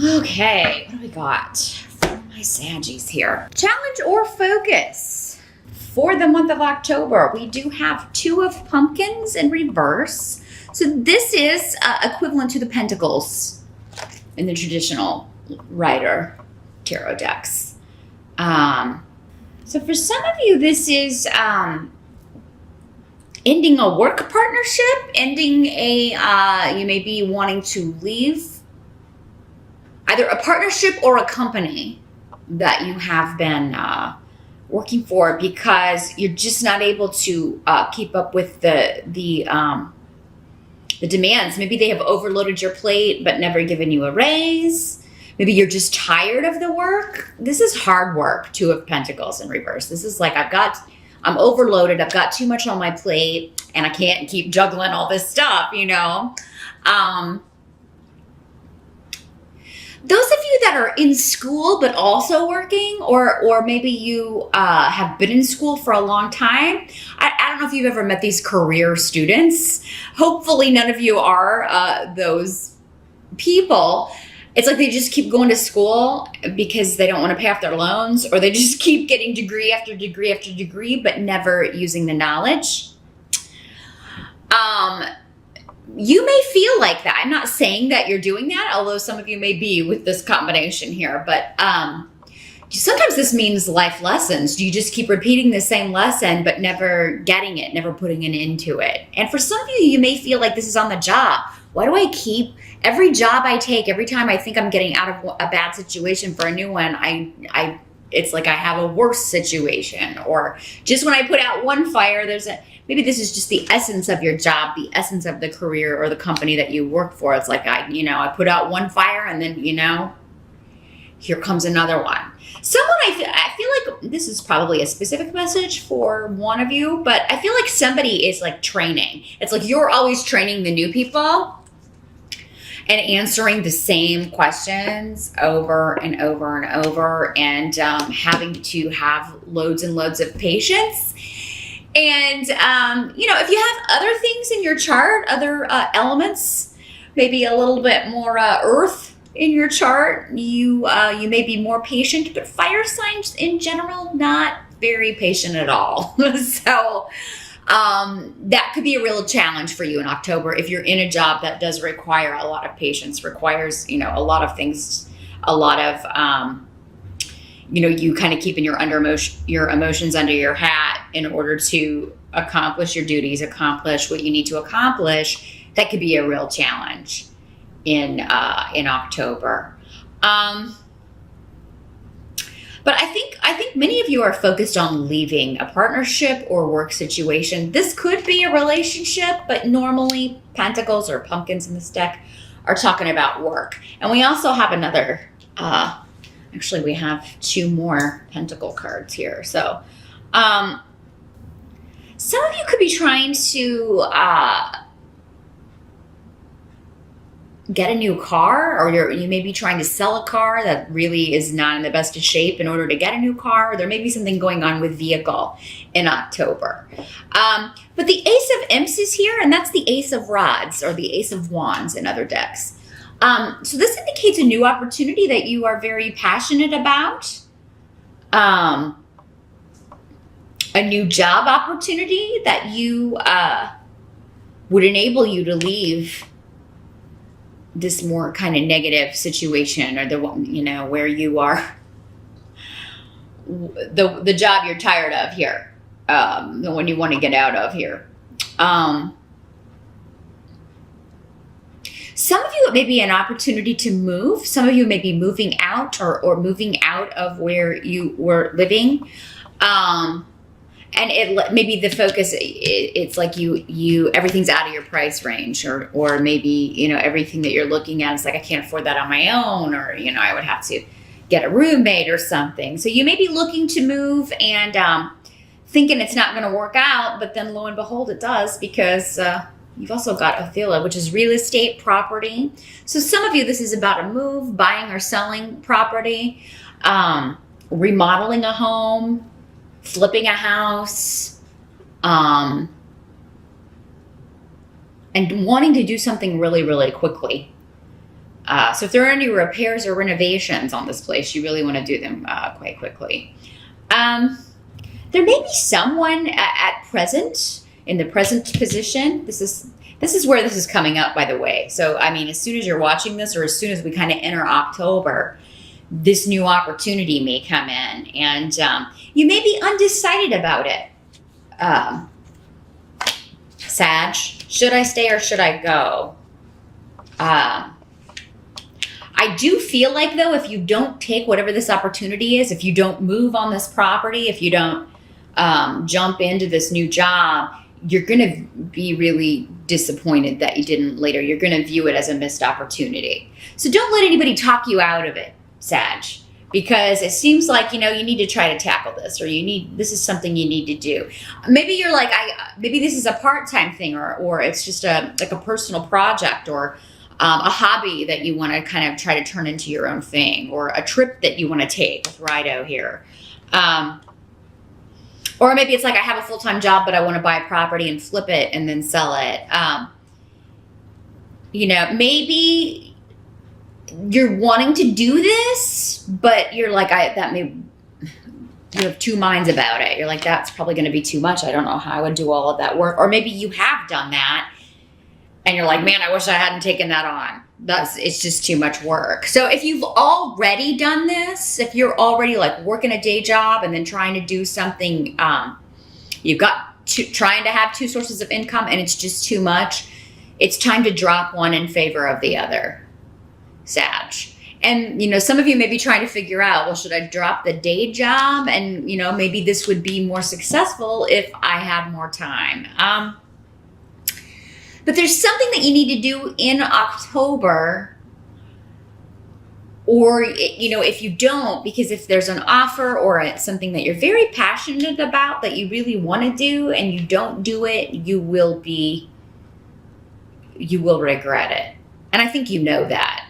Okay, what do we got for my Saggies here? Challenge or focus. For the month of October, we do have 2 of Pumpkins in reverse. So this is equivalent to the Pentacles in the traditional Rider tarot decks. So for some of you, this is ending a work partnership, ending you may be wanting to leave either a partnership or a company that you have been working for because you're just not able to keep up with the demands. Maybe they have overloaded your plate but never given you a raise. Maybe you're just tired of the work. This is hard work, 2 of Pentacles in reverse. This is like I'm overloaded. I've got too much on my plate and I can't keep juggling all this stuff, you know. Those of you that are in school but also working, or maybe you have been in school for a long time. I don't know if you've ever met these career students. Hopefully none of you are those people. It's like they just keep going to school because they don't want to pay off their loans, or they just keep getting degree after degree after degree, but never using the knowledge. You may feel like that. I'm not saying that you're doing that, although some of you may be with this combination here. But sometimes this means life lessons. You just keep repeating the same lesson, but never getting it, never putting an end to it. And for some of you, you may feel like this is on the job. Why do I keep every job I take, every time I think I'm getting out of a bad situation for a new one, it's like I have a worse situation. Or just when I put out one fire, maybe this is just the essence of your job, the essence of the career or the company that you work for. It's like, I put out one fire and then, here comes another one. I feel like this is probably a specific message for one of you, but I feel like somebody is like training. It's like you're always training the new people and answering the same questions over and over and over, and having to have loads and loads of patience. And, if you have other things in your chart, other elements, maybe a little bit more earth in your chart, you may be more patient, but fire signs in general, not very patient at all. So that could be a real challenge for you in October if you're in a job that does require a lot of patience, requires, a lot of things, a lot of, you kind of keeping your emotions under your hat in order to accomplish your duties, accomplish what you need to accomplish. That could be a real challenge in October. But I think many of you are focused on leaving a partnership or work situation. This could be a relationship, but normally Pentacles or Pumpkins in this deck are talking about work. And we also have another, actually we have 2 more Pentacle cards here. So some of you could be trying to get a new car, or you may be trying to sell a car that really is not in the best of shape in order to get a new car. There may be something going on with vehicle in October. But the Ace of Imps is here, and that's the Ace of Rods or the Ace of Wands in other decks. So this indicates a new opportunity that you are very passionate about. A new job opportunity that you would enable you to leave this more kind of negative situation, or the one, where you are, the job you're tired of here, the one you want to get out of here. Some of you, it may be an opportunity to move. Some of you may be moving out or moving out of where you were living. And it maybe the focus, it's like you everything's out of your price range, or maybe, everything that you're looking at is like, I can't afford that on my own, or, I would have to get a roommate or something. So you may be looking to move and thinking it's not going to work out, but then lo and behold, it does, because you've also got Othila, which is real estate property. So some of you, this is about a move, buying or selling property, remodeling a home, flipping a house, and wanting to do something really, really quickly. So if there are any repairs or renovations on this place, you really want to do them quite quickly. There may be someone at present, in the present position. This is where this is coming up, by the way. So, I mean, as soon as you're watching this, or as soon as we kind of enter October, this new opportunity may come in, and you may be undecided about it. Sag, should I stay or should I go? I do feel like, though, if you don't take whatever this opportunity is, if you don't move on this property, if you don't jump into this new job, you're going to be really disappointed that you didn't later. You're going to view it as a missed opportunity. So don't let anybody talk you out of it, Sag, because it seems like, you need to try to tackle this, or this is something you need to do. Maybe you're like, maybe this is a part-time thing, or it's just like a personal project, or a hobby that you want to kind of try to turn into your own thing, or a trip that you want to take with Rido here. Or maybe it's like, I have a full-time job, but I want to buy a property and flip it and then sell it. Maybe you're wanting to do this, but you're like, you have two minds about it. You're like, that's probably going to be too much. I don't know how I would do all of that work. Or maybe you have done that, and you're like, man, I wish I hadn't taken that on. It's just too much work. So if you've already done this, if you're already like working a day job and then trying to do something, you've got trying to have two sources of income and it's just too much, it's time to drop one in favor of the other, Sag. And, some of you may be trying to figure out, well, should I drop the day job? And, maybe this would be more successful if I had more time. But there's something that you need to do in October, or, if you don't, because if there's an offer or it's something that you're very passionate about that you really want to do and you don't do it, you will regret it. And I think you know that.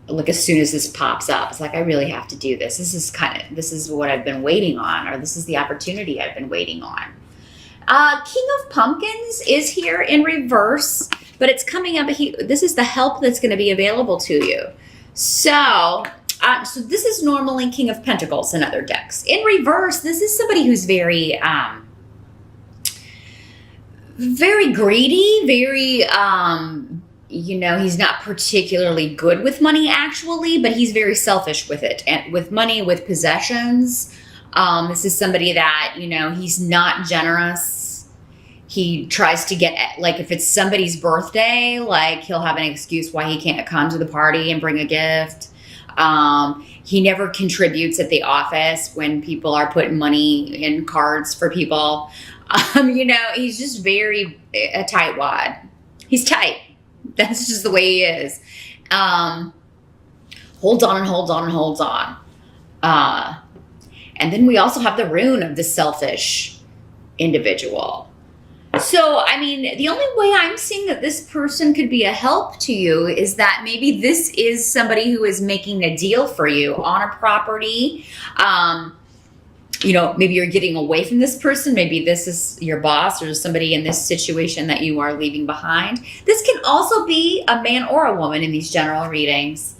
Like, as soon as this pops up, it's like, I really have to do this. This is what I've been waiting on, or this is the opportunity I've been waiting on. King of Pumpkins is here in reverse, but it's coming up. This is the help that's going to be available to you. So this is normally King of Pentacles in other decks. In reverse, this is somebody who's very, very greedy, very, he's not particularly good with money actually, but he's very selfish with it, and with money, with possessions. This is somebody that, he's not generous. He tries to get, like, if it's somebody's birthday, like, he'll have an excuse why he can't come to the party and bring a gift. He never contributes at the office when people are putting money in cards for people. He's just very a tightwad. He's tight. That's just the way he is. Holds on and holds on and holds on. And then we also have the rune of the selfish individual. So, I mean, the only way I'm seeing that this person could be a help to you is that maybe this is somebody who is making a deal for you on a property. Maybe you're getting away from this person. Maybe this is your boss or somebody in this situation that you are leaving behind. This can also be a man or a woman in these general readings.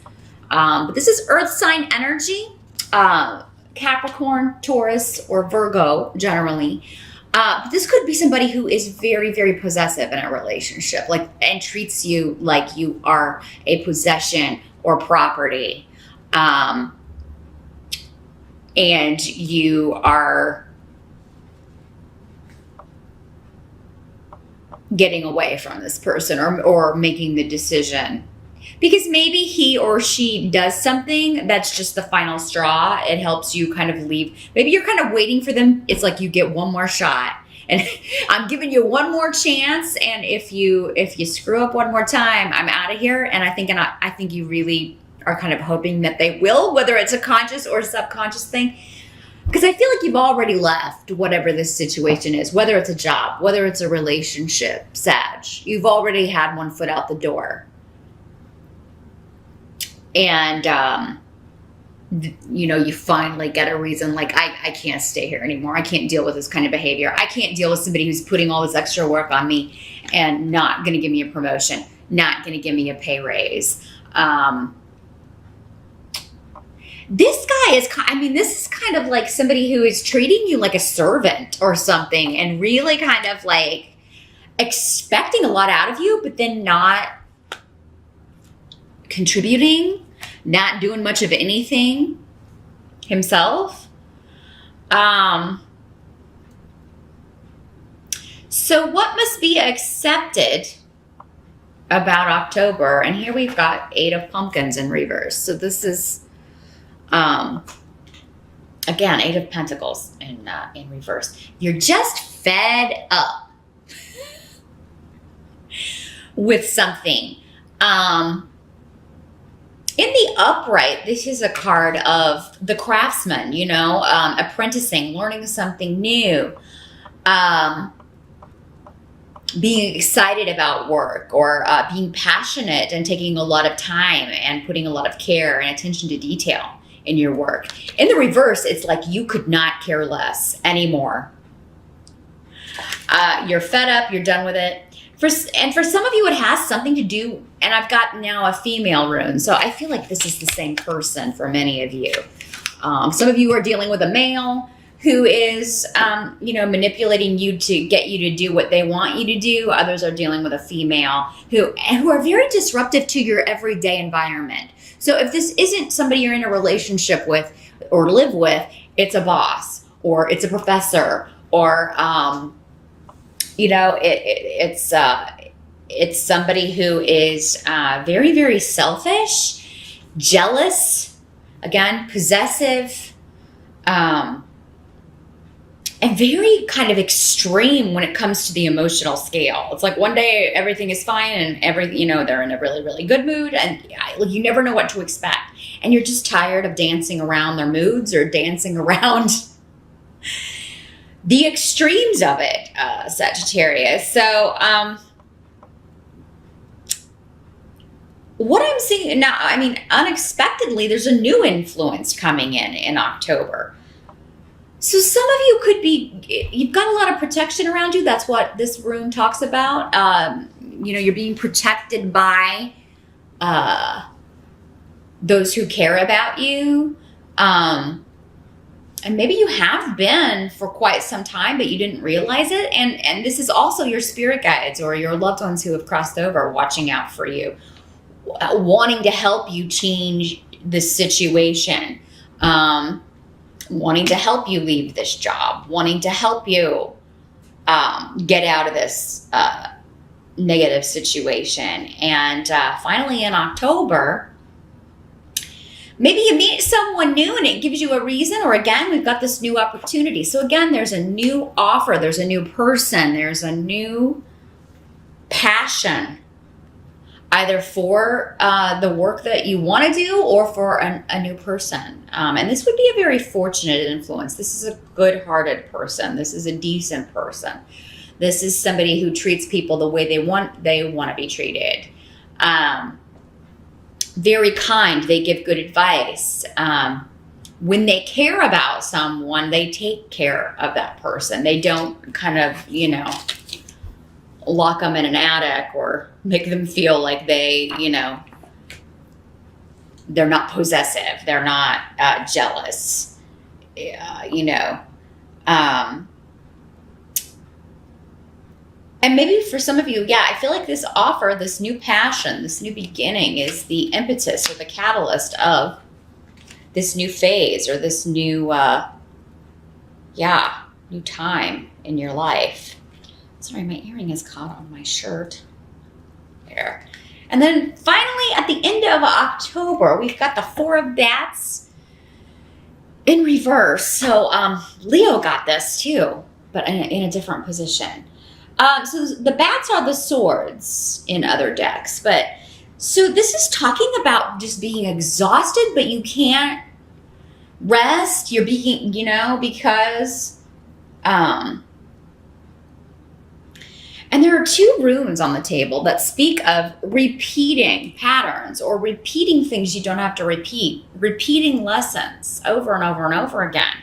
But this is earth sign energy. Capricorn, Taurus, or Virgo generally. This could be somebody who is very, very possessive in a relationship, and treats you like you are a possession or property. And you are getting away from this person or making the decision. Because maybe he or she does something that's just the final straw. It helps you kind of leave. Maybe you're kind of waiting for them. It's like you get one more shot. And I'm giving you one more chance. And if you screw up one more time, I'm out of here. And I think you really are kind of hoping that they will, whether it's a conscious or subconscious thing. Because I feel like you've already left whatever this situation is, whether it's a job, whether it's a relationship, Sag. You've already had one foot out the door. And, you finally get a reason, like, I can't stay here anymore. I can't deal with this kind of behavior. I can't deal with somebody who's putting all this extra work on me and not going to give me a promotion, not going to give me a pay raise. This guy is, I mean, this is kind of like somebody who is treating you like a servant or something, and really kind of like expecting a lot out of you, but then not contributing, not doing much of anything himself. So what must be accepted about October? And here we've got 8 of Pumpkins in reverse. So this is, again, 8 of Pentacles in reverse. You're just fed up with something. In the upright, this is a card of the craftsman, you know, apprenticing, learning something new, being excited about work, or being passionate and taking a lot of time and putting a lot of care and attention to detail in your work. In the reverse, it's like you could not care less anymore. You're fed up, you're done with it. And for some of you, it has something to do, and I've got now a female rune, so I feel like this is the same person for many of you. Some of you are dealing with a male who is, you know, manipulating you to get you to do what they want you to do. Others are dealing with a female who are very disruptive to your everyday environment. So if this isn't somebody you're in a relationship with or live with, it's a boss, or it's a professor, or, you know, it's somebody who is very, very selfish, jealous, again, possessive, and very kind of extreme when it comes to the emotional scale. It's like one day everything is fine and you know, they're in a really, really good mood, and you never know what to expect. And you're just tired of dancing around their moods or dancing around the extremes of it, Sagittarius. So, what I'm seeing now, I mean, unexpectedly, there's a new influence coming in October. So some of you could be, you've got a lot of protection around you. That's what this rune talks about. You know, you're being protected by those who care about you. And maybe you have been for quite some time, but you didn't realize it. And this is also your spirit guides or your loved ones who have crossed over, watching out for you, wanting to help you change the situation, wanting to help you leave this job, wanting to help you get out of this negative situation. And finally in October, maybe you meet someone new and it gives you a reason, or again, we've got this new opportunity. So again, there's a new offer, there's a new person, there's a new passion, either for the work that you want to do or for a new person. And this would be a very fortunate influence. This is a good-hearted person. This is a decent person. This is somebody who treats people the way they want to be treated. Very kind. They give good advice. When they care about someone, they take care of that person. They don't kind of, you know, lock them in an attic or make them feel like they, you know, they're not possessive. They're not jealous, you know. And maybe for some of you, yeah, I feel like this offer, this new passion, this new beginning is the impetus or the catalyst of this new phase or this new, new time in your life. Sorry, my earring is caught on my shirt. There. And then finally, at the end of October, we've got the 4 of Bats in reverse. So Leo got this too, but in a different position. So the bats are the swords in other decks. But so this is talking about just being exhausted, but you can't rest. You're being, you know, because... And there are 2 runes on the table that speak of repeating patterns or repeating things you don't have to repeat, repeating lessons over and over and over again.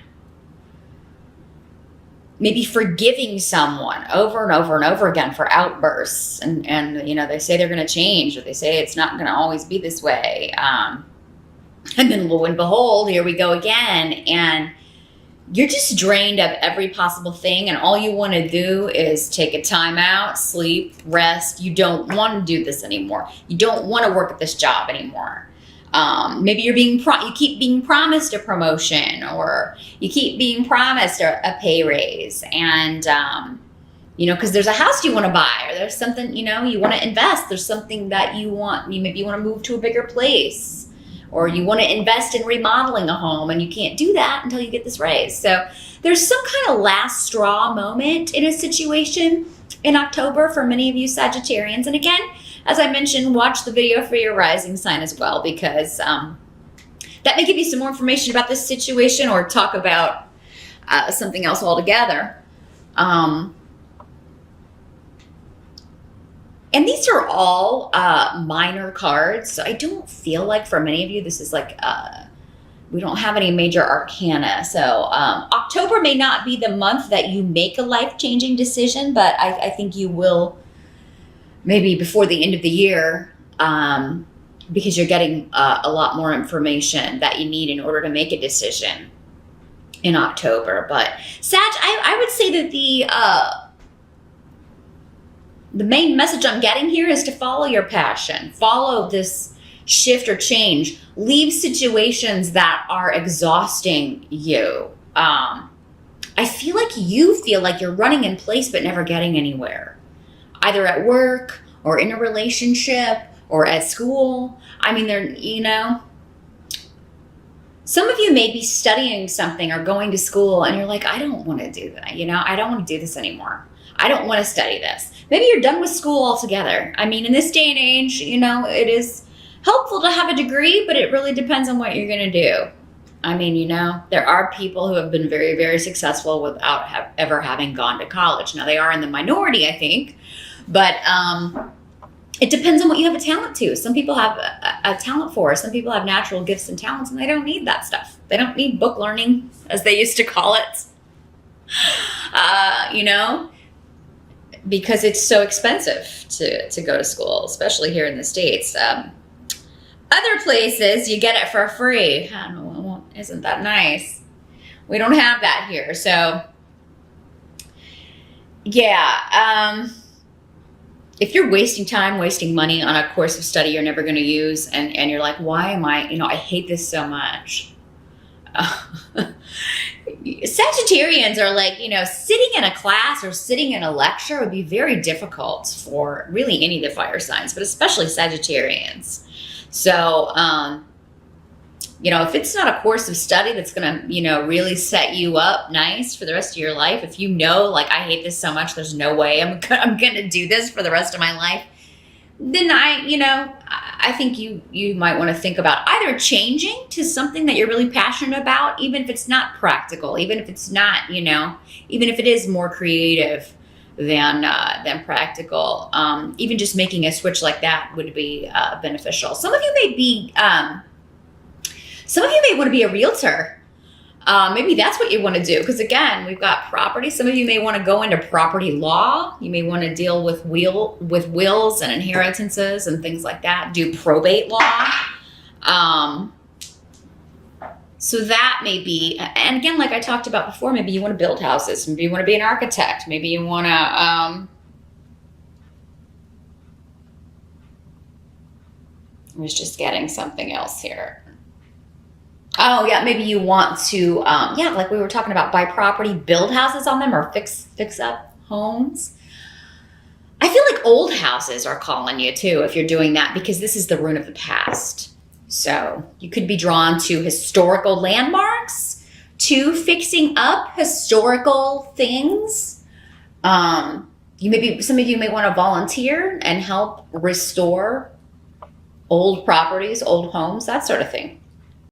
maybe forgiving someone over and over and over again for outbursts. And you know, they say they're going to change, or they say it's not going to always be this way. And then lo and behold, here we go again. And you're just drained of every possible thing. And all you want to do is take a time out, sleep, rest. You don't want to do this anymore. You don't want to work at this job anymore. Maybe you're you keep being promised a promotion, or you keep being promised a pay raise. And, you know, because there's a house you want to buy, or there's something, you know, you want to invest. There's something that you want. Maybe you want to move to a bigger place, or you want to invest in remodeling a home, and you can't do that until you get this raise. So there's some kind of last straw moment in a situation in October for many of you Sagittarians. And again, as I mentioned, watch the video for your rising sign as well, because that may give you some more information about this situation, or talk about something else altogether. And these are all minor cards. So I don't feel like for many of you, this is like, we don't have any major arcana. So October may not be the month that you make a life-changing decision, but I think you will maybe before the end of the year, because you're getting a lot more information that you need in order to make a decision in October. But Sag, I would say that the main message I'm getting here is to follow your passion. Follow this shift or change. Leave situations that are exhausting you. I feel like you feel like you're running in place but never getting anywhere. Either at work, or in a relationship, or at school. I mean, you know, some of you may be studying something or going to school, and you're like, I don't want to do that. You know, I don't want to do this anymore. I don't want to study this. Maybe you're done with school altogether. I mean, in this day and age, you know, it is helpful to have a degree, but it really depends on what you're going to do. I mean, you know, there are people who have been very, very successful without ever having gone to college. Now, they are in the minority, I think, but it depends on what you have a talent to. Some people have a talent for. Some people have natural gifts and talents, and they don't need that stuff. They don't need book learning, as they used to call it, you know, because it's so expensive to go to school, especially here in the States. Other places, you get it for free. I don't know, isn't that nice? We don't have that here. So, yeah. If you're wasting time, wasting money on a course of study you're never going to use, and you're like, why am I, you know, I hate this so much. Sagittarians are like, you know, sitting in a class or sitting in a lecture would be very difficult for really any of the fire signs, but especially Sagittarians. So, you know, if it's not a course of study that's going to, you know, really set you up nice for the rest of your life, if you know, like, I hate this so much, there's no way I'm going to do this for the rest of my life, then I think you might want to think about either changing to something that you're really passionate about, even if it's not practical, even if it's not, you know, even if it is more creative than practical. Even just making a switch like that would be beneficial. Some of you may want to be a realtor. Maybe that's what you want to do. Because again, we've got property. Some of you may want to go into property law. You may want to deal with wills and inheritances and things like that. Do probate law. So that may be, and again, like I talked about before, maybe you want to build houses. Maybe you want to be an architect. Maybe you want to, I was just getting something else here. Oh yeah, maybe you want to, like we were talking about, buy property, build houses on them, or fix up homes. I feel like old houses are calling you too if you're doing that, because this is the rune of the past. So you could be drawn to historical landmarks, to fixing up historical things. Some of you may want to volunteer and help restore old properties, old homes, that sort of thing.